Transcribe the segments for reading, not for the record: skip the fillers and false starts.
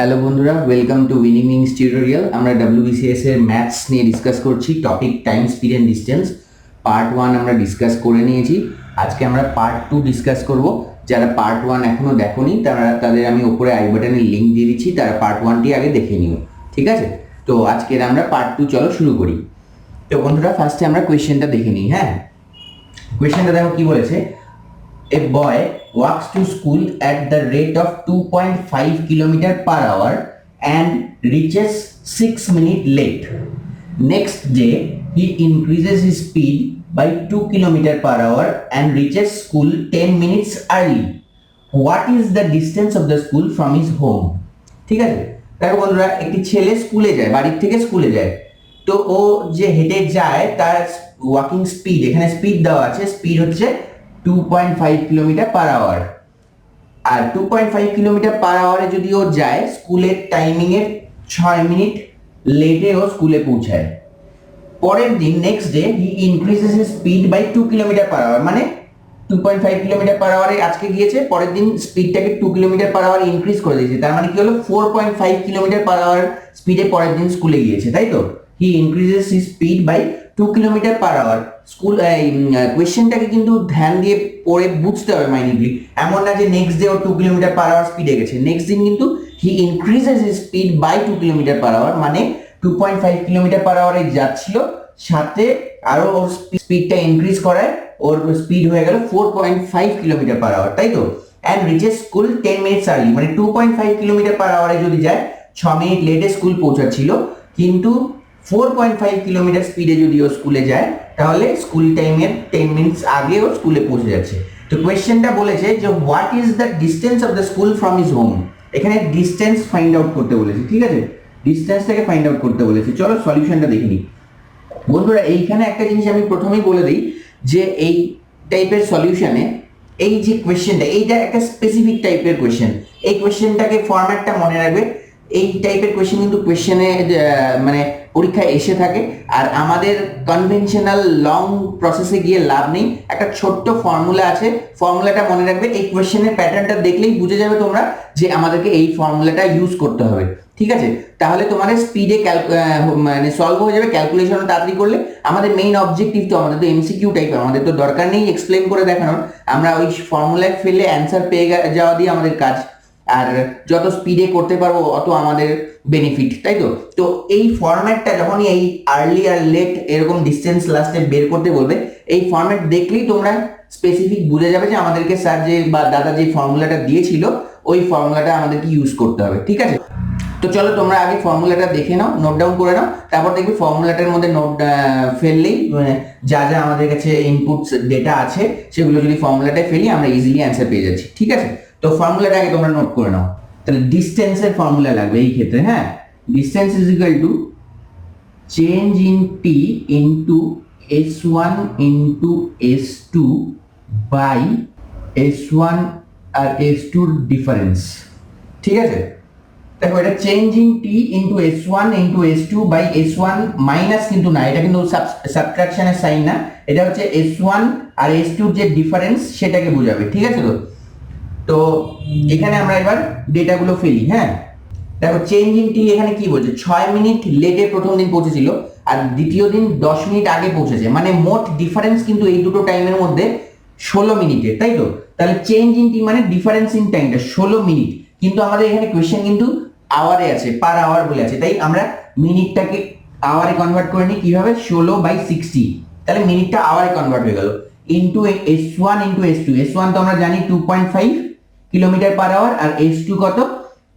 Hello বন্ধুরা, welcome to winning wings tutorial. আমরা WBCS এর ম্যাথস নিয়ে ডিসকাস করছি। Topic time, speed and distance. Part 1 আমরা ডিসকাস করে নিয়েছি। আজকে আমরা পার্ট 2 ডিসকাস করব। যারা পার্ট 1 এখনো দেখোনি তাদের আমি উপরে আই বাটনে লিংক দিয়ে দিচ্ছি, তারা পার্ট 1টি আগে দেখে নিও, ঠিক আছে? তো আজকের আমরা পার্ট 2 চলো শুরু করি। তো বন্ধুরা, ফার্স্টে আমরা কোয়েশ্চেনটা দেখে নিই। হ্যাঁ, কোয়েশ্চেনটা দেখো কি বলেছে। A boy walks to school at the rate of 2.5 km per hour and reaches 6 minutes late. Next day, he increases his speed by 2 km per hour and reaches school 10 minutes early. What is the distance of the school from his home? ঠিক আছে, দেখো বন্ধুরা, একটি ছেলে স্কুলে যায়, বাড়ির থেকে স্কুলে যায়। তো ও যে হেঁটে যায় তার ওয়াকিং স্পিড, এখানে স্পিড দেওয়া আছে, স্পিড হচ্ছে 2.5 কিলোমিটার পার আওয়ার। আর 2.5 কিলোমিটার পার আওয়ারে যদি ও যায়, স্কুলের টাইমিং এর 6 মিনিট লেটে ও স্কুলে পৌঁছায়। পরের দিন next day he increases his speed by 2 kilometre per hour, মানে 2.5 কিলোমিটার পার আওয়ারে আজকে গিয়েছে, পরের দিন স্পিডটাকে 2 কিলোমিটার পার আওয়ার ইনক্রিজ করে দিয়েছে। তার মানে কি হলো, 4.5 কিলোমিটার পার আওয়ার স্পিডে পরের দিন স্কুলে গিয়েছে, তাই তো? He increases his speed by 2 kilometre per hour. School কোয়েশ্চেনটাকে কিন্তু ধ্যান দিয়ে পড়ে বুঝতে হবে মাইনিটলি। এমন না যে নেক্সট ডে ও 2 কিলোমিটার পার আওয়ার স্পিডে গেছে, নেক্সট দিন কিন্তু he increases his speed by 2 kilometre per hour, মানে 2.5 কিলোমিটার পার আওয়ারে যাচ্ছিল, সাথে আরো ওর স্পিডটা ইনক্রিজ করায় ওর স্পিড হয়ে গেল 4.5 কিলোমিটার পার আওয়ার, তাই তো? And reaches school 10 minutes early, মানে 2.5 কিলোমিটার পার আওয়ারে যদি যায় 6 মিনিট লেটে স্কুল পৌঁছাচ্ছিল, কিন্তু 4.5 কিলোমিটার স্পিডে যদি ও স্কুলে যায় তাহলে স্কুল টাইমের 10 মিনিটস আগে ও স্কুলে পৌঁছে যাচ্ছে। তো কোয়েশ্চেনটা বলেছে যে what is the distance of the school from his home. এখানে ডিস্টেন্স ফাইন্ড আউট করতে বলেছে, ঠিক আছে? ডিস্টেন্সটাকে ফাইন্ড আউট করতে বলেছে। চলো সলিউশনটা দেখে নিই। বন্ধুরা, এইখানে একটা জিনিস আমি প্রথমেই বলে দিই যে এই টাইপের সলিউশনে এই যে কোয়েশ্চেনটা, এইটা একটা স্পেসিফিক টাইপের কোয়েশ্চেন। এই কোয়েশ্চেনটাকে ফরম্যাটটা মনে রাখবে। এই টাইপের কোয়েশ্চেন কিন্তু কোয়েশ্চেনে মানে পরীক্ষায় এসে থাকে। আর আমাদের কনভেনশনাল লং প্রসেসে গিয়ে লাভ নেই। একটা ছোট্ট ফর্মুলা আছে, ফর্মুলাটা মনে রাখবে। এই কোয়েশ্চেনের প্যাটার্নটা দেখলেই বুঝে যাবে তোমরা যে আমাদেরকে এই ফর্মুলাটা ইউজ করতে হবে, ঠিক আছে? তাহলে তোমাদের স্পিডে মানে সলভ হয়ে যাবে, ক্যালকুলেশন তাড়াতাড়ি করলে। আমাদের মেইন অবজেক্টিভ তো, আমাদের তো এমসিকিউ টাইপের, আমাদের তো দরকার নেই এক্সপ্লেন করে দেখানোর। আমরা ওই ফর্মুলায় ফেলে অ্যান্সার পেয়ে যাওয়া দিয়ে আমাদের কাজ। আর যত স্পিডে করতে পারবো অত আমাদের বেনিফিট, তাই তো? তো এই ফরম্যাটটা যখনই এই আর্লি আর লেট এরকম ডিস্টেন্স লাস্টে বের করতে বলবে, এই ফরম্যাট দেখলেই তোমরা স্পেসিফিক বুঝে যাবে যে আমাদেরকে স্যার যে বা দাদা যে ফর্মুলাটা দিয়েছিল ওই ফর্মুলাটা আমাদেরকে ইউজ করতে হবে, ঠিক আছে? তো চলো তোমরা আগে ফর্মুলাটা দেখে নাও, নোট ডাউন করে নাও, তারপর দেখবে ফর্মুলাটার মধ্যে নোট ফেললেই যা যা আমাদের কাছে ইনপুটস ডেটা আছে সেগুলো যদি ফর্মুলাটায় ফেলি আমরা ইজিলি অ্যান্সার পেয়ে যাচ্ছি, ঠিক আছে? তো ফর্মুলাটা আগে তোমরা নোট করে নাও। তাহলে ডিস্টেন্সের ফর্মুলা লাগবে এই ক্ষেত্রে। হ্যাঁ, distance is equal to change in t into s1 into s2 by s1 আর s2 এর ডিফারেন্স, ঠিক আছে? দেখো, এটা change in t into s1 into s2 by s1 minus কিন্তু না, এটা কিন্তু সাবট্রাকশনের সাইন না, এটা হচ্ছে s1 আর s2 যে ডিফারেন্স সেটাকে বোঝাবে, ঠিক আছে? তো এখানে আমরা এবার ডেটাগুলো ফেলি। হ্যাঁ, দেখো চেঞ্জ ইন টি এখানে কি বলছে, 6 মিনিট লেটে প্রথম দিন পৌঁছেছিল আর দ্বিতীয় দিন 10 মিনিট আগে পৌঁছেছে, মানে মোট ডিফারেন্স কিন্তু এই দুটো টাইমের মধ্যে 16 মিনিটের, তাই তো? তাহলে চেঞ্জ ইন টি মানে ডিফারেন্স ইন টাইমটা 16 মিনিট, কিন্তু আমাদের এখানে কোয়েশ্চেন কিন্তু আওয়ারে আছে, পার আওয়ার বলে আছে, তাই আমরা মিনিটটাকে আওয়ারে কনভার্ট করে নিই। কিভাবে? 16/60, তাহলে মিনিটটা আওয়ারে কনভার্ট হয়ে গেল। Into s1 into s2, s1 তো আমরা জানি 2.5 কিলোমিটার পার আওয়ার, আর s2 কত?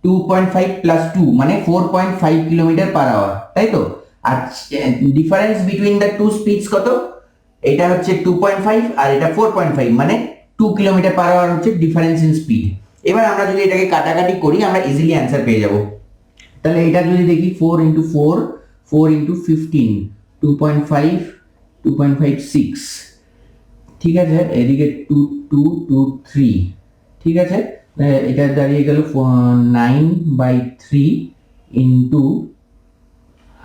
2.5 প্লাস 2 মানে 4.5 কিলোমিটার পার আওয়ার, তাই তো? আর difference between the two speeds কত? এটা হচ্ছে 2.5 আর এটা 4.5, মানে 2 কিলোমিটার পার আওয়ার হচ্ছে ডিফারেন্স ইন স্পিড। এবার আমরা যদি এটাকে কাটাকাটি করি আমরা ইজিলি অ্যান্সার পেয়ে যাব। তাহলে এটা যদি দেখি 4 ইন্টু 4, 4 ইন্টু 15, 2.5, 2.56, ঠিক আছে? এদিকে 2, 2, 2, 3, ঠিক আছে? এটা দাঁড়িয়ে গেল 9/3 ইন্টু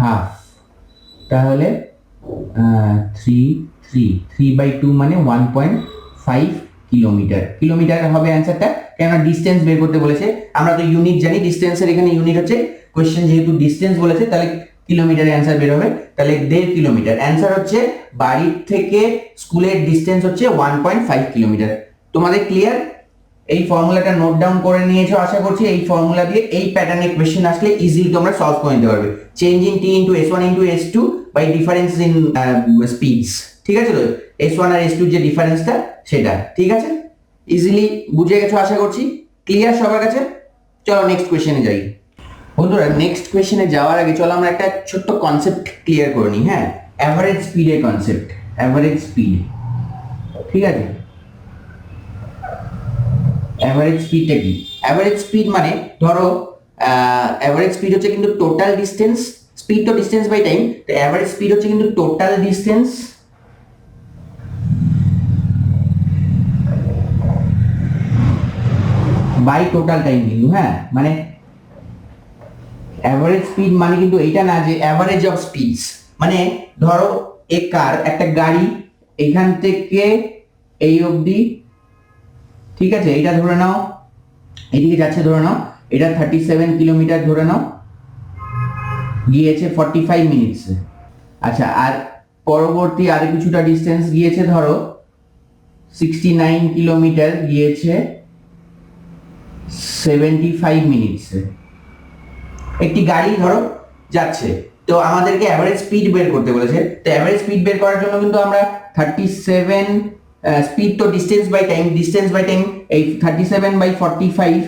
হাফ, তাহলে 3, 3, 3/2 মানে 1.5 কিলোমিটার। কিলোমিটার হবে অ্যান্সারটা, কেননা ডিস্টেন্স বের করতে বলেছে। আমরা তো ইউনিট জানি, ডিস্টেন্সের এখানে ইউনিট হচ্ছে, কোশ্চেন যেহেতু ডিস্টেন্স বলেছে তাহলে কিলোমিটারে অ্যান্সার বের হবে। তাহলে 1.5 কিলোমিটার অ্যান্সার হচ্ছে, বাড়ির থেকে স্কুলের ডিস্টেন্স হচ্ছে 1.5 কিলোমিটার। তোমাদের ক্লিয়ার? এই ফর্মুলাটা নোট ডাউন করে নিয়েছো আশা করছি। এই ফর্মুলা দিয়ে এই প্যাটার্নে কোশ্চেন আসলে ইজিলি তোমরা সলভ করে নিতে পারবে। Change in t into s1 into s2 by difference in speeds. ঠিক আছে তো, s1 আর s2 যে ডিফারেন্সটা সেটা, ঠিক আছে? ইজিলি বুঝে গেছো আশা করছি। ক্লিয়ার সবার কাছে? চলো নেক্সট কোশ্চেনে যাই। বন্ধুরা, নেক্সট কোশ্চেনে যাওয়ার আগে চলো আমরা একটা ছোট্ট কনসেপ্ট ক্লিয়ার করে নিই। হ্যাঁ, অ্যাভারেজ স্পিডের কনসেপ্ট। অ্যাভারেজ স্পিড, ঠিক আছে? অ্যাভারেজ স্পিডটা কি? অ্যাভারেজ স্পিড মানে ধরো অ্যাভারেজ স্পিড হচ্ছে কিন্তু টোটাল ডিস্টেন্স, স্পিড তো ডিস্টেন্স বাই টাইম, তো অ্যাভারেজ স্পিড হচ্ছে কিন্তু total distance by total time কিন্তু। হ্যাঁ, মানে অ্যাভারেজ স্পিড মানে কিন্তু এইটা না যে অ্যাভারেজ অফ স্পিডস, মানে ধরো একটা গাড়ি এখান থেকে এই অবধি, ঠিক আছে, এটা ধরে নাও এদিকে যাচ্ছে, ধরে নাও এটা 37 কিলোমিটার ধরে নাও, গিয়েছে 45 মিনিটসে। আচ্ছা, আর পরবর্তী আরো কিছুটা ডিস্টেন্স গিয়েছে, ধরো 69 কিলোমিটার গিয়েছে 75 মিনিটসে। একটি গাড়ি ধরো যাচ্ছে, তো আমাদেরকে অ্যাভারেজ স্পিড বের করতে বলেছে। তো অ্যাভারেজ স্পিড বের করার জন্য কিন্তু আমরা 37 স্পিড তো distance by time, distance by time এই 37 বাই 45,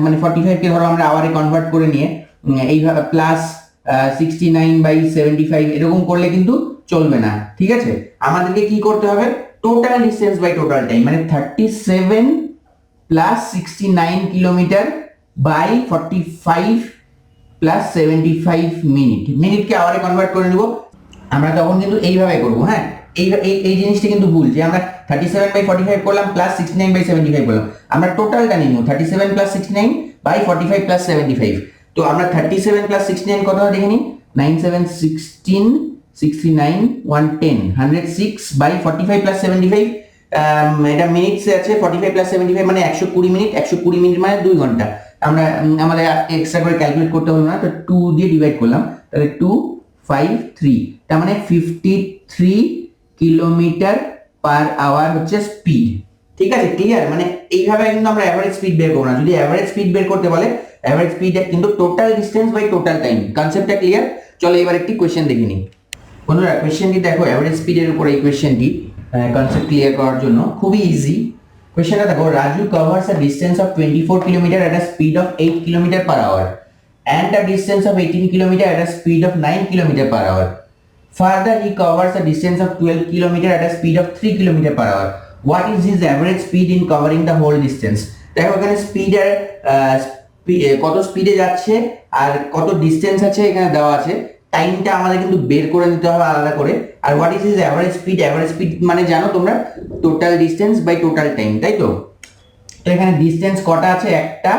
মানে 45 কে ধরো আমরা আওয়ারে কনভার্ট করে নিয়ে এইভাবে প্লাস 69 বাই 75 এরকম করলে কিন্তু চলবে না, ঠিক আছে? আমাদেরকে কি করতে হবে? Total distance by total time, মানে 37 plus 69 kilometre by 45 plus 75 minute, মিনিটকে আওয়ারে কনভার্ট করে নেব। আমরা তখন কিন্তু এইভাবে করব। হ্যাঁ, এই জিনিসটা কিন্তু ভুল যে আমরা 37 বাই 45 করলাম প্লাস 69 বাই 75 করলাম। আমরা টোটালটা নিব 37 প্লাস 69 বাই 45 প্লাস 75। তো আমরা 37 প্লাস 69 কত হয় দেখে নিই, 9 7 16 69 110 106 বাই 45 প্লাস 75, এটা মিনিটসে আছে, 45 প্লাস 75 মানে 120 মিনিট, 120 মিনিট মানে 2 ঘন্টা। আমরা আমাদের এক্সট্রা করে ক্যালকুলেট করতে হলো না, তো 2 দিয়ে ডিভাইড করলাম, তাহলে 253, তার মানে 53 কিলোমিটার পার আওয়ার হচ্ছে স্পিড। ঠিক আছে, ক্লিয়ার? মানে এইভাবে কিন্তু আমরা অ্যাভারেজ স্পিড বের করব না। যদি অ্যাভারেজ স্পিড বের করতে বলে, অ্যাভারেজ স্পিড কিন্তু total distance by total time. কনসেপ্টটা ক্লিয়ার? চলো এবার একটি কোশ্চেন দেখে নিই। বন্ধুরা, কোশ্চেনটি দেখো, অ্যাভারেজ স্পিডের উপর এই কোশ্চেনটি, কনসেপ্ট ক্লিয়ার করার জন্য খুবই ইজি। কোশ্চেনটা দেখো, Raju covers a distance of 24 kilometre at a speed of 8 kilometre per hour and a distance of 18 kilometer at a speed of 9 kilometer per hour. Further, he covers a distance of 12 kilometer at a speed of 3 kilometer per hour. What is his average speed in covering the whole distance? দেখো এখানে স্পিডের কত স্পিডে যাচ্ছে আর কত distance আছে এখানে দেওয়া আছে। টাইমটা আমাদের কিন্তু বের করে নিতে হবে আলাদা করে। আর what is his average speed? Average speed মানে জানো তোমরা, total distance by total time, তাই তো? তো এখানে ডিস্টেন্স কটা আছে? একটা,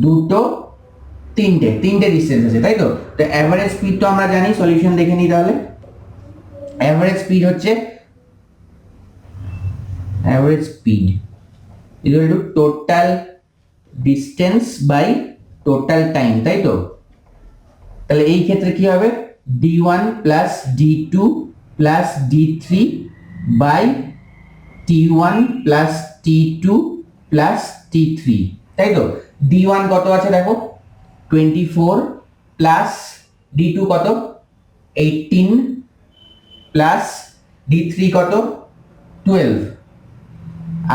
দুটো, তিনটে ডিস্টেন্স আছে, তাই তো? তো অ্যাভারেজ স্পিড তো আমরা জানি, সলিউশন দেখে নিই তাহলে। অ্যাভারেজ স্পিড হচ্ছে average speed equal to total distance by total time, তাই তো? তাহলে এই ক্ষেত্রে কি হবে? d1 plus d2 plus d3 by t1 plus t2 plus t3, তাই তো? d1 কত আছে দেখো, 24 প্লাস d2 কত, 18 প্লাস d3 কত, 12।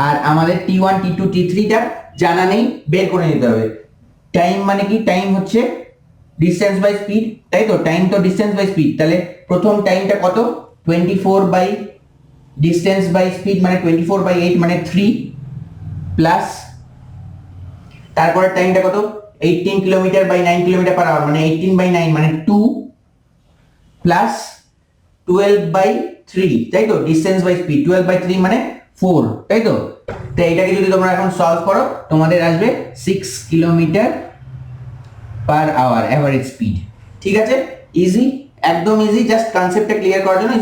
আর আমাদের t1 t2 t3 টা জানা নেই, বের করে নিতে হবে। টাইম মানে কি? টাইম হচ্ছে ডিস্টেন্স বাই স্পিড, তাই তো? টাইম তো ডিস্টেন্স বাই স্পিড। তাহলে প্রথম টাইমটা কত? 24 বাই ডিস্টেন্স বাই স্পিড মানে 24 বাই 8 মানে 3 প্লাস তারপরে টাইমটা কত? 18 kilometre by 9 kilometre per hour মানে 18 বাই 9 মানে 2 প্লাস 12 বাই 3, তাই তো? ডিস্টেন্স বাই স্পিড 12 বাই 3 মানে 4, তাই তো? তো এটাকে যদি তোমরা এখন সলভ করো, তোমাদের আসবে 6 kilometre per hour average speed. ঠিক আছে, ইজি, একদম ইজি। জাস্ট কনসেপ্টটা ক্লিয়ার করার জন্য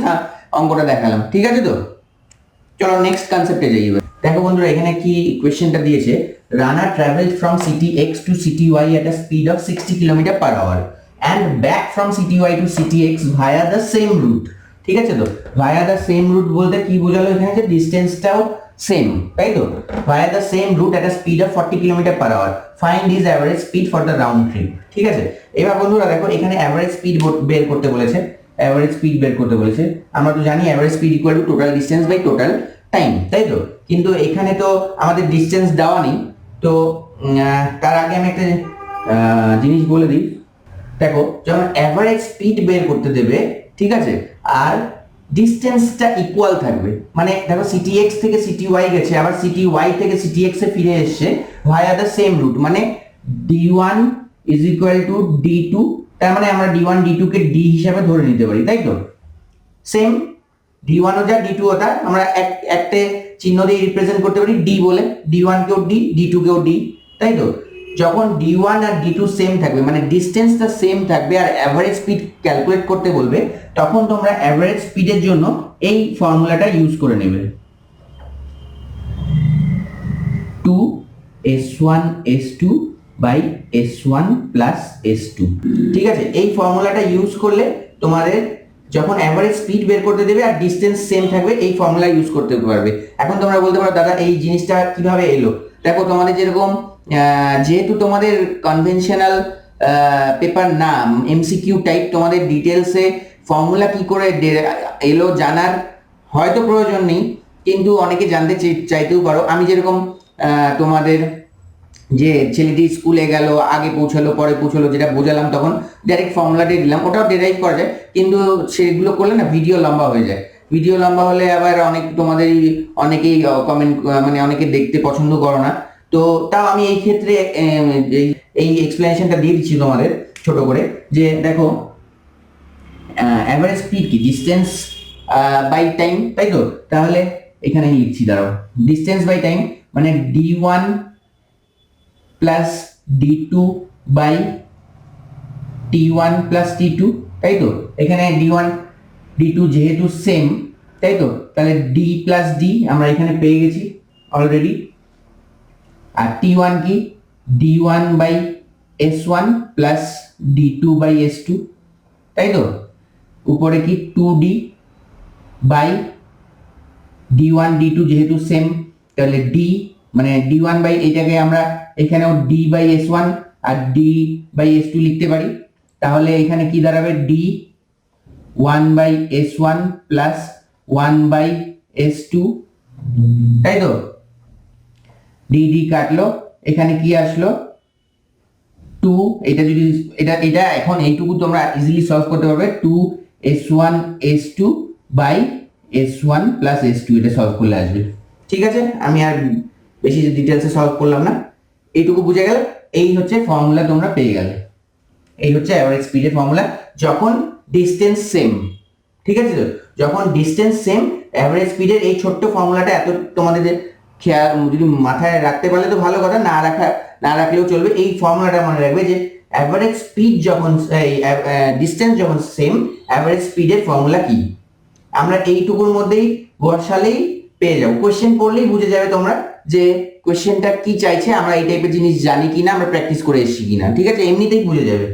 অঙ্কটা দেখালাম, ঠিক আছে তো? চলো নেক্সট কনসেপ্টে যাই এবার। দেখো বন্ধুরা এখানে কি কোয়েশ্চেনটা দিয়েছে, runner travelled from city X to city Y at a speed of 60 kilometre per hour and back from city Y to city X via the same route. ঠিক আছে, তো ভায়া দ্য সেম রুট বলতে কি বোঝালো এখানে, যে ডিস্টেন্সটাও same, তাই তো, via the same route at a speed of 40 kilometre per hour, find his average speed for the round trip. ঠিক আছে, এবার বন্ধুরা দেখো এখানে অ্যাভারেজ স্পিড বের করতে বলেছে, অ্যাভারেজ স্পিড বের করতে বলেছে। আমরা তো জানি average speed equal to total distance by total time, তাই তো, কিন্তু এখানে তো আমাদের ডিসটেন্স দেওয়া নেই। তো তার আগে আমি একটা জিনিস বলে দিই। দেখো যখন অ্যাভারেজ স্পিড বের করতে দেবে, ঠিক আছে, আর ডিসটেন্সটা ইকুয়াল থাকবে, মানে দেখো সিটি এক্স থেকে সিটি ওয়াই গেছে, আবার সিটি ওয়াই থেকে সিটি এক্স এ ফিরে এসছে ভায়া দ্য সেম রুট, মানে d1 is equal two d2, তার মানে আমরা d1 d2 কে d হিসাবে ধরে নিতে পারি, তাই তো। সেম d1 ও যা d2 ও তা আমরা একটা চিহ্ন দিয়ে রিপ্রেজেন্ট করতে পারি d বলে, d1 কেও d, d2 কেও d, তাই তো। যখন d1 আর d2 সেম থাকবে, মানে ডিসটেন্সটা সেম থাকবে আর অ্যাভারেজ স্পিড ক্যালকুলেট করতে বলবে, তখন তোমরা অ্যাভারেজ স্পিডের জন্য এই ফর্মুলাটা ইউজ করে নেবে, 2s1 s2 by s1 plus s2। ঠিক আছে, এই ফর্মুলাটা ইউজ করলে তোমাদের যখন অ্যাভারেজ স্পিড বের করতে দেবে আর ডিসটেন্স সেম থাকবে, এই ফর্মুলা ইউজ করতে পারবে। এখন তোমরা বলতে পারো দাদা এই জিনিসটা কিভাবে এলো। দেখো তোমাদের যেরকম যেহেতু তোমাদের কনভেনশনাল পেপার না, এমসিকিউ টাইপ, তোমাদের ডিটেলসে ফর্মুলা কি করে এলো জানার হয়তো প্রয়োজন নেই, কিন্তু অনেকে জানতে চাইতেও পারো। আমি যেরকম তোমাদের যে ছেলেটি স্কুলে গেল, আগে পৌঁছালো পরে পৌঁছালো, যেটা বোঝালাম তখন ডাইরেক্ট ফর্মুলাটি দিলাম, ওটাও ডেরাইভ করা যায়, কিন্তু সেগুলো করলে না ভিডিও লম্বা হয়ে যায়। ভিডিও লম্বা হলে আবার অনেকেই কমেন্ট, মানে অনেকে দেখতে পছন্দ করো না, তো তাও আমি এই ক্ষেত্রে এই এক্সপ্লেনেশনটা দিয়ে দিচ্ছি তোমাদের ছোট করে, যে দেখো অ্যাভারেজ স্পিড কি, ডিস্টেন্স বাই টাইম, তাই তো। তাহলে এখানে লিখছি, দাঁড়াও, ডিস্টেন্স বাই টাইম মানে d1 plus d2 by t1 plus t2, তাই তো। এখানে d1 d2 যেহেতু সেম, তাই তো, তাহলে d প্লাস d আমরা এখানে পেয়ে গেছি অলরেডি। আর t1 কি, d1 by s1 plus d2 by s2, তাই তো। উপরে কি 2d বাই d1 d2 যেহেতু সেম, তাহলে d মানে d1 বাই এটাকে আমরা এখানেও d বাই s1 আর d বাই s2 লিখতে পারি, তাহলে এখানে কি দাঁড়াবে, d 1 by s1 plus 1 by s2, তাই তো। d d কাটলো, এখানে কি আসলো 2, এটা যদি এটা এখন এইটুকু তোমরা ইজিলি সলভ করতে পারবে, 2s1 s2 by s1 plus s2, এটা সলভ করলে আসবে। ঠিক আছে, আমি আর বেশি ডিটেলসে সলভ করলাম না, এইটুকু বুঝে গেল। এই হচ্ছে ফর্মুলা, তোমরা পেয়ে গেলে। এই হচ্ছে অ্যাভারেজ স্পিডের ফর্মুলা যখন ডিসটেন্স সেম। ঠিক আছে, তো যখন ডিসটেন্স সেম অ্যাভারেজ স্পিডের এই ছোট্ট ফর্মুলাটা এত তোমাদের খেয়াল, যদি মাথায় রাখতে পারলে তো ভালো কথা, না রাখলেও চলবে। এই ফর্মুলাটা মনে রাখবে যে অ্যাভারেজ স্পিড যখন ডিসটেন্স যখন সেম, অ্যাভারেজ স্পিডের ফর্মুলা কি, আমরা এইটুকুর মধ্যেই বসালেই পেয়ে যাবো। কোশ্চেন পড়লেই বুঝে যাবে তোমরা যে কোশ্চেনটা কি চাইছে, আমরা এই টাইপের জিনিস জানি কিনা, আমরা প্র্যাকটিস করে এসেছি কিনা। ঠিক আছে, এমনিতেই বুঝে যাবে,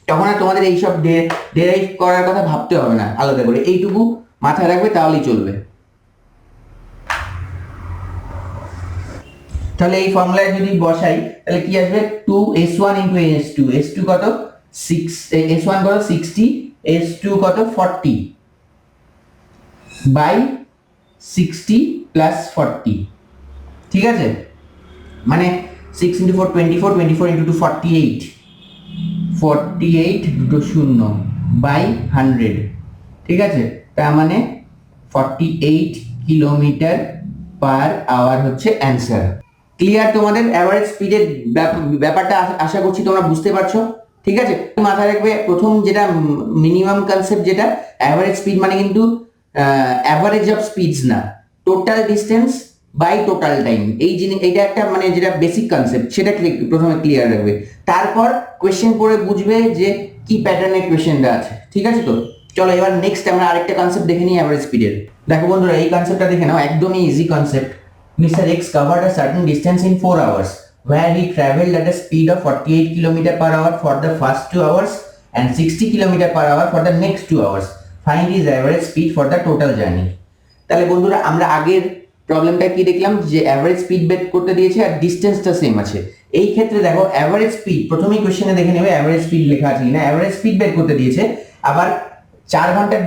তখন আর তোমাদের এইসব ডেরাইভ করার কথা ভাবতে হবে না আলাদা করে, এইটুকু মাথায় রাখবে তাহলেই চলবে। তাহলে এই ফর্মুলায় যদি বসাই তাহলে কি আসবে, 2s1 ইন্টু s2, s2 কত 6, s1 কত 60, s2 কত 40 বাই 60 প্লাস 40। ঠিক আছে, মানে 6 ইন্টু 4 24, 24 ইন্টু 2 48, 48 দুটো শূন্য বাই 100। ঠিক আছে, তার মানে 48 কিলোমিটার পার আওয়ার হচ্ছে অ্যান্সার। ক্লিয়ার তোমাদের অ্যাভারেজ স্পিডের ব্যাপারটা, আশা করছি তোমরা বুঝতে পারছো। ঠিক আছে, মাথায় রাখবে প্রথম যেটা মিনিমাম কনসেপ্ট, যেটা অ্যাভারেজ স্পিড মানে কিন্তু অ্যাভারেজ অফ স্পিডস না, total distance by total time. এই জিনিস, এটা একটা মানে যেটা বেসিক কনসেপ্ট, সেটা প্রথমে ক্লিয়ার রাখবে, তারপর কোয়েশ্চেন পড়ে বুঝবে যে কি প্যাটার্নের কোয়েশ্চেনটা আছে। ঠিক আছে, তো চলো এবার নেক্সট আমরা আরেকটা কনসেপ্ট দেখে নিই অ্যাভারেজ স্পিডের। দেখো বন্ধুরা, এই কনসেপ্টটা দেখে নাও, একদমই easy concept. Mr. X covered a certain distance in 4 hours, where he traveled at a speed of 48 km per hour for the first 2 hours and 60 km per hour for the next 2 hours. Find his average speed for the total journey. তাহলে বন্ধুরা আমরা আগের প্রবলেমটা কি দেখলাম যে average speed বের করতে দিয়েছে আর ডিসটেন্সটা সেম আছে। এই ক্ষেত্রে দেখো অ্যাভারেজ স্পিড প্রথমেই কোশ্চেনে দেখে নেবে অ্যাভারেজ স্পিড লেখা আছে কিনা। অ্যাভারেজ স্পিড বের করতে দিয়েছে, আবার 4 ঘন্টার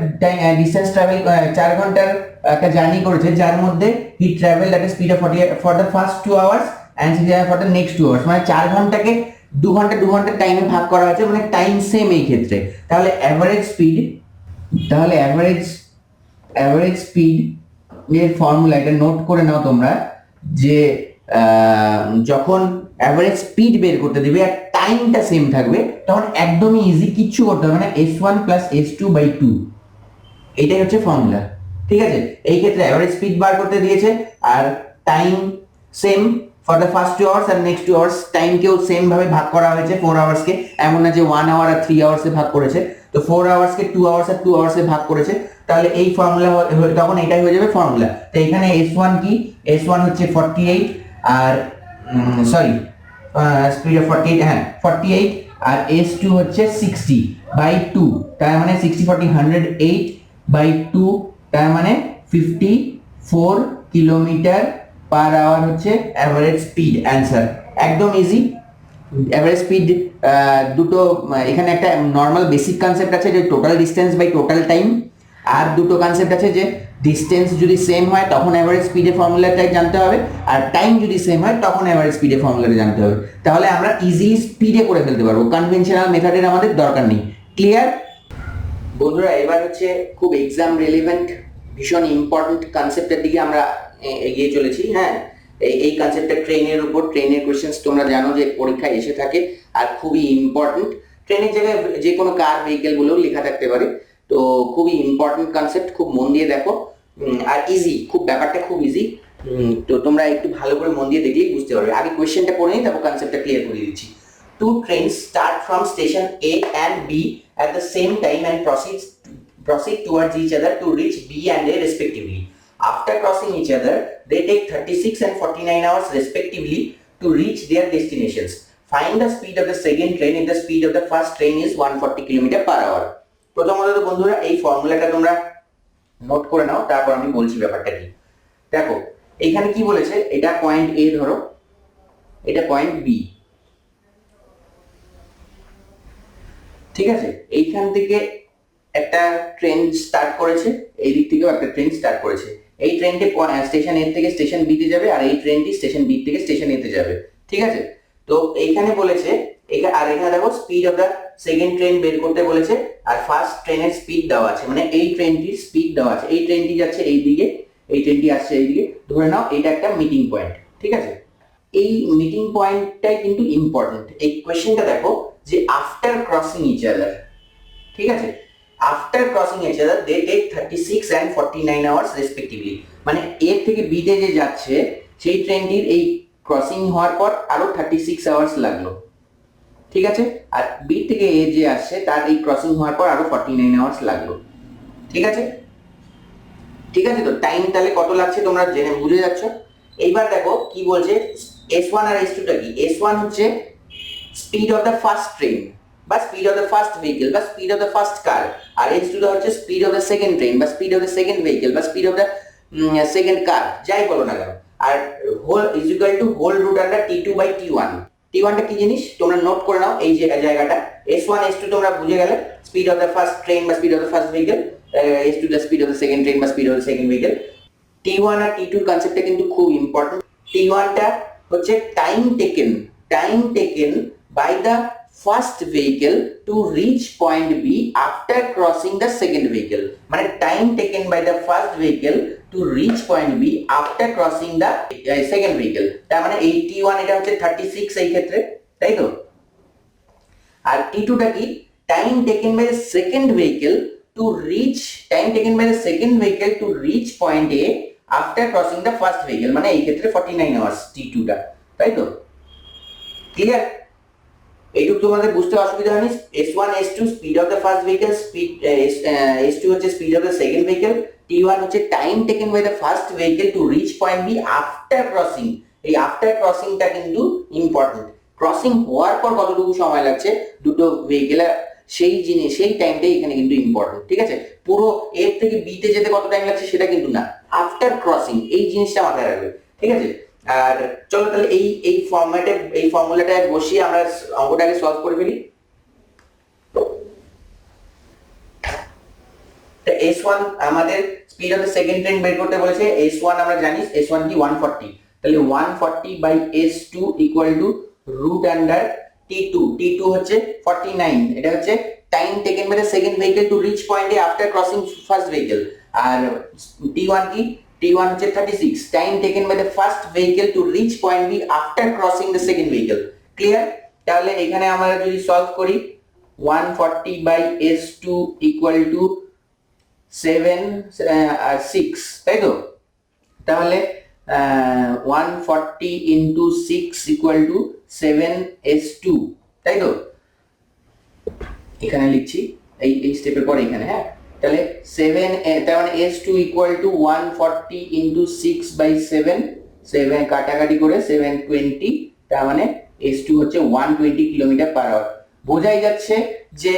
ডিসটেন্স ট্রাভেল 4 ঘন্টার একটা জার্নি করেছে, যার মধ্যে he travel at speed of 48 for the first 2 hours and for the next 2 hours. মানে 4 ঘন্টাকে 2 ঘন্টা টাইমে ভাগ করা হয়েছে, মানে টাইম সেম এই ক্ষেত্রে। তাহলে অ্যাভারেজ স্পিড এর ফর্মুলা এটা নোট করে নাও তোমরা, যে যখন অ্যাভারেজ স্পিড বের করতে দিবে আর টাইমটা সেম থাকবে তখন একদমই ইজি, কিচ্ছু করতে হবে না, s1 প্লাস s2/2 এটাই হচ্ছে ফর্মুলা। ঠিক আছে, এই ক্ষেত্রে অ্যাভারেজ স্পিড বার করতে দিয়েছে আর time same for the first 2 hours আর নেক্সট 2 আওয়ার্স। টাইমকেও সেম ভাবে ভাগ করা হয়েছে, 4 আওয়ার্সকে, এমন না যে 1 আওয়ার আর 3 আওয়ার্সে ভাগ করেছে। তো 4 আওয়ার্সকে 2 আওয়ার্স আর 2 আওয়ার্সে ভাগ করেছে, তাহলে এই ফর্মুলা তখন এটাই হয়ে যাবে ফর্মুলা। তো এখানে s1 কি, s1 হচ্ছে 48 আর সরি স্পিড অফ 48, হ্যাঁ 48, আর s2 হচ্ছে 60/2, তার মানে 60/40 108/2, তার মানে 54 কিলোমিটার পার আওয়ার হচ্ছে অ্যাভারেজ স্পিড। অ্যান্সার একদম ইজি। অ্যাভারেজ স্পিড দুটো, এখানে একটা নর্মাল বেসিক কনসেপ্ট আছে যে total distance by total time, আর দুটো কনসেপ্ট আছে যে ডিস্টেন্স যদি সেম হয় তখন অ্যাভারেজ স্পিডের ফর্মুলাটাই জানতে হবে, আর টাইম যদি সেম হয় তখন অ্যাভারেজ স্পিডের ফর্মুলাটা জানতে হবে। তাহলে আমরা ইজিলি স্পিডে করে ফেলতে পারবো, কনভেনশনাল মেথডের আমাদের দরকার নেই। ক্লিয়ার বন্ধুরা? এবার হচ্ছে খুব এক্সাম রিলেভেন্ট ভীষণ ইম্পর্টেন্ট কনসেপ্টের দিকে আমরা এগিয়ে চলেছি। হ্যাঁ, এই কনসেপ্টটা ট্রেনের উপর, ট্রেনের কোয়েশ্চেন্স তোমরা জানো যে পরীক্ষায় এসে থাকে আর খুবই ইম্পর্টেন্ট। ট্রেনের জায়গায় যে কোনো কার ভেহিকেল বলেও লেখা থাকতে পারে, তো খুবই ইম্পর্টেন্ট কনসেপ্ট, খুব মন দিয়ে দেখো। আর ইজি, খুব ব্যাপারটা খুব ইজি, তো তোমরা একটু ভালো করে মন দিয়ে দেখলেই বুঝতে পারবে। আগে কোয়েশ্চেনটা পড়ে নিই, তারপর কনসেপ্টটা ক্লিয়ার করে দিচ্ছি। Two trains start from station A and B at the same time and proceed towards each other to reach B and A respectively. After crossing each other, they take 36 and 49 hours respectively to reach their destinations. Find the speed of the second train if the speed of the first train is 140 km per hour. প্রথমত তো বন্ধুরা এই ফর্মুলাটা তোমরা note করে নাও, তারপর আমি বলছি ব্যাপারটা কি। দেখো এখানে কি বলেছে, এটা পয়েন্ট A ধরো, এটা পয়েন্ট B, ঠিক আছে? এইখান থেকে একটা ট্রেন স্টার্ট করেছে, এই দিক থেকেও একটা ট্রেন স্টার্ট করেছে। এই ট্রেনটি স্টেশন এ থেকে স্টেশন বি তে যাবে, আর এই ট্রেনটি স্টেশন বি থেকে স্টেশন এ তে যাবে, ঠিক আছে? তো এইখানে বলেছে, আর এখানে দেখো speed of the second train বের করতে বলেছে, আর ফার্স্ট ট্রেনের স্পিড দেওয়া আছে, মানে এই ট্রেনটির স্পিড দেওয়া আছে। এই ট্রেনটি যাচ্ছে এই দিকে, এই ট্রেনটি আসছে এই দিকে, ধরে নাও এটা একটা মিটিং পয়েন্ট, ঠিক আছে? এই মিটিং পয়েন্টটাই কিন্তু ইম্পর্টেন্ট। এই কোয়েশ্চেনটা দেখো যে আফটার ক্রসিং ইচ আদার, ঠিক আছে? After crossing each other they take 36 and 49 hours respectively, মানে এ থেকে বি তে যে যাচ্ছে সেই ট্রেনটির এই ক্রসিং হওয়ার পর আরো 36 আওয়ার্স লাগলো, ঠিক আছে? আর বি থেকে এ যে আসছে তার এই ক্রসিং হওয়ার পর আরো 49 আওয়ার্স লাগলো, ঠিক আছে? ঠিক আছে, তো টাইম তাহলে কত লাগছে তোমরা জেনে বুঝে যাচ্ছ। এইবার দেখো কি বলছে, S1 আর S2 টা কি? S1 হচ্ছে speed of the first train বা speed of the first vehicle বা speed of the first car, আর S2 টা হচ্ছে speed of the second train বা speed of the second vehicle বা speed of the second car, যাই বলো না কেন। আর whole is equal to whole root under T2/T1। T1 টা কি জিনিস তোমরা নোট করে নাও, এই যে জায়গাটা। S1 S2 তোমরা বুঝে গেলে, speed of the first train বা speed of the first vehicle, S2 the speed of the second train বা speed of the second vehicle. T1 আর T2 কনসেপ্টটা কিন্তু খুব ইম্পর্টেন্ট। T1 টা হচ্ছে time taken by the first vehicle to reach point B after crossing the second vehicle, মানে time taken by the first vehicle to reach point B after crossing the second vehicle, তার মানে 81, এটা হচ্ছে 36 এই ক্ষেত্রে, তাই তো? আর T2 টা কি? time taken by the second vehicle to reach point A after crossing the first vehicle, মানে এই ক্ষেত্রে 49 আওয়ার্স T2 টা, তাই তো? ক্লিয়ার? এইটুকু তোমাদের বুঝতে অসুবিধা হয়নি। S1 S2 speed of the first vehicle, speed S2 হচ্ছে speed of the second vehicle, T1 হচ্ছে time taken by the first vehicle to reach point B after crossing. এই আফটার ক্রসিংটা কিন্তু ইম্পর্টেন্ট। ক্রসিং হওয়ার পর কতটুকু সময় লাগছে দুটো ভেহিকেলের, সেই জিনিস সেই টাইমটাই এখানে কিন্তু ইম্পর্টেন্ট। ঠিক আছে, পুরো এ থেকে বি তে যেতে কত টাইম লাগছে সেটা কিন্তু না, আফটার ক্রসিং এই জিনিসটা মাথায় রাখবে। ঠিক আছে, আর চলো তাহলে এই ফর্ম্যাটে এই ফর্মুলাটা বসিয়ে আমরা অঙ্কটাকে সলভ করে ফেলি। S1 আমাদের speed of the second train বের করতে বলেছে। S1 আমরা জানি S1 কি 140, তাহলে 140 by S2 equal to root under T2। T2 হচ্ছে 49, এটা হচ্ছে time taken by the second vehicle to reach point A after crossing first vehicle. আর T1 কি, T1 হচ্ছে 36, time taken by the first vehicle to reach point B after crossing the second vehicle. Clear? তাহলে এখানে আমরা যদি solve করি 140 by S2 equal two 7 আর 6, তাই তো? তাহলে 140 ইন্টু 6 ইকুয়াল টু 7S2, তাই তো? এখানে লিখছি এই স্টেপের পর এখানে, হ্যাঁ, তাহলে 7 তার মানে S2 equal two 140 into 6 by 7, 7 কাটাকাটি করে 720, তার মানে S2 হচ্ছে 120 কিলোমিটার পার আওয়ার। বোঝাই যাচ্ছে যে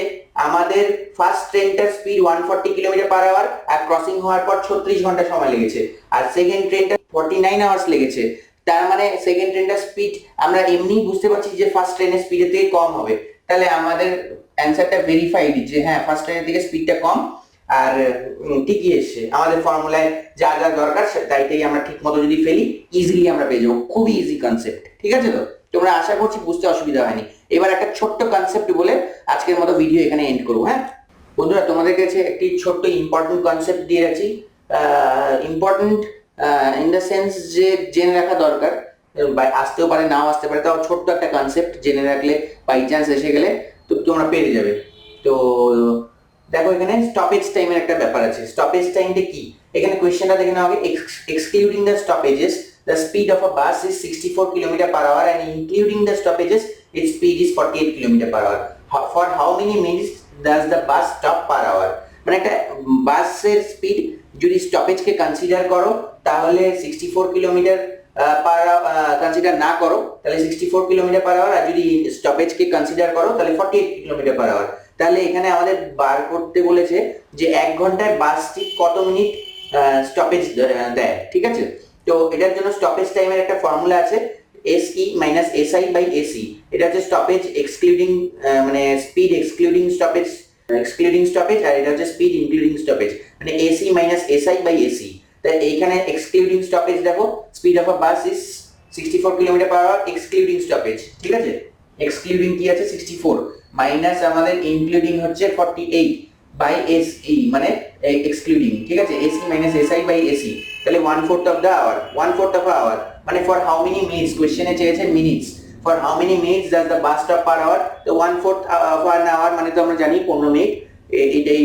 আমাদের ফার্স্ট ট্রেনটার স্পিড 140 কিলোমিটার পার আওয়ার আর ক্রসিং হওয়ার পর 36 ঘন্টা সময় লেগেছে, আর সেকেন্ড ট্রেনটা 49 আওয়ার্স লেগেছে। তার মানে সেকেন্ড ট্রেনটার স্পিড আমরা এমনি বুঝতে পারছি যে ফার্স্ট ট্রেনের স্পিডের থেকে কম হবে। তাহলে আমাদের অ্যান্সারটা ভেরিফাইড যে হ্যাঁ ফার্স্ট ট্রেনের থেকে স্পিডটা কম, আর ঠিকই এসছে। আমাদের ফর্মুলায় যা যা দরকার তাইটাই আমরা ঠিক মতো যদি ফেলি ইজিলি আমরা পেয়ে যাবো। খুবই ইজি কনসেপ্ট, ঠিক আছে তো? তোমরা আশা করছি বুঝতে অসুবিধা হয়নি। এবার একটা ছোট্ট কনসেপ্ট বলে আজকের মতো ভিডিও এখানে এন্ড করবো। হ্যাঁ বন্ধুরা, তোমাদের কাছে একটি ছোট্ট ইম্পর্টেন্ট কনসেপ্ট দিয়ে রাখছি। ইম্পর্টেন্ট ইন দ্য সেন্স যে জেনে রাখা দরকার, আসতেও পারে নাও আসতে পারে, তাও ছোট্ট একটা কনসেপ্ট জেনে রাখলে বাই চান্স এসে গেলে তো তোমরা পেরে যাবে। তো দেখো এখানে স্টপেজ টাইমের একটা ব্যাপার আছে। স্টপেজ টাইমটা কি এখানে কোয়েশ্চেনটা দেখে নাও আগে। Excluding the stoppages the speed of a bus is 64 km per hour and including the stoppages its speed is 48 km per hour. For how many minutes does the bus stop per hour? মানে একটা বাসের speed যদি স্টপেজকে consider করো তাহলে 64 kilometre পার consider না করো তাহলে 64 kilometre per hour, আর যদি স্টপেজকে কনসিডার করো তাহলে 48 কিলোমিটার পার আওয়ার। তাহলে এখানে আমাদের বার করতে বলেছে যে 1 ঘন্টায় বাসটি কত মিনিট স্টপেজ দেয়। ঠিক আছে, তো এটার জন্য স্টপেজ টাইমের একটা ফর্মুলা আছে, SE minus SI by AC। এটা হচ্ছে স্টপেজ এক্সক্লুডিং মানে স্পিড এক্সক্লুডিং স্টপেজ আর এটা হচ্ছে স্পিড ইনক্লুডিং স্টপেজ, মানে AC minus SI by AC। তাই এইখানে এক্সক্লুডিং স্টপেজ দেখো, speed of a bus is 64 kilometre per hour excluding stoppage. ঠিক আছে, এক্সক্লুডিং কি আছে 64 মাইনাস আমাদের ইনক্লুডিং হচ্ছে 48 বাই SE মানে এক্সক্লুডিং। ঠিক আছে, AC minus SI by AC, তাহলে 1/4 of the hour, 1/4 of hour মানে ফর হাউ মেনি মিনিটস, কোশ্চেনে চেয়েছে minutes. For how many minutes does the bus stop per hour, তো 1/4 অফ অ্যান আওয়ার মানে তো আমরা জানি 15 মিনিট। এটাই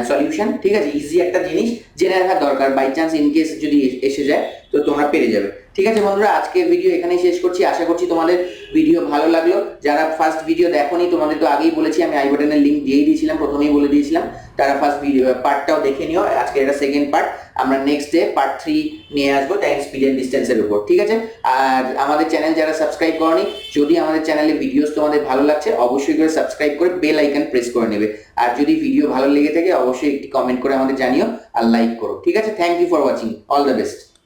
সলিউশন। ঠিক আছে, ইজি একটা জিনিস জেনে রাখা দরকার, বাই চান্স ইন কেস যদি এসে যায় তো তোমরা পেরে যাবে। ঠিক আছে বন্ধুরা, আজকের ভিডিও এখানেই শেষ করছি। আশা করছি তোমাদের ভিডিও ভালো লাগলো। যারা ফার্স্ট ভিডিও দেখোনি তোমাদের তো আগেই বলেছি, আমি আই বাটনের লিংক দিয়েই দিয়েছিলাম, প্রথমেই বলে দিয়েছিলাম, তারা ফার্স্ট ভিডিও পার্টটাও দেখে নিও। আজকে এটা সেকেন্ড পার্ট, আমরা নেক্সট ডে পার্ট 3 নিয়ে আসবো টাইম স্পিড এন্ড ডিস্টেন্সের উপর। ঠিক আছে, আর আমাদের চ্যানেল যারা সাবস্ক্রাইব করনি, যদি আমাদের চ্যানেলে ভিডিওস তোমাদের ভালো লাগছে অবশ্যই করে সাবস্ক্রাইব করে বেল আইকন প্রেস করে নেবে। আর যদি ভিডিও ভালো লেগে থাকে অবশ্যই একটি কমেন্ট করে আমাদের জানিও আর লাইক করো। ঠিক আছে, thank you for watching, all the best.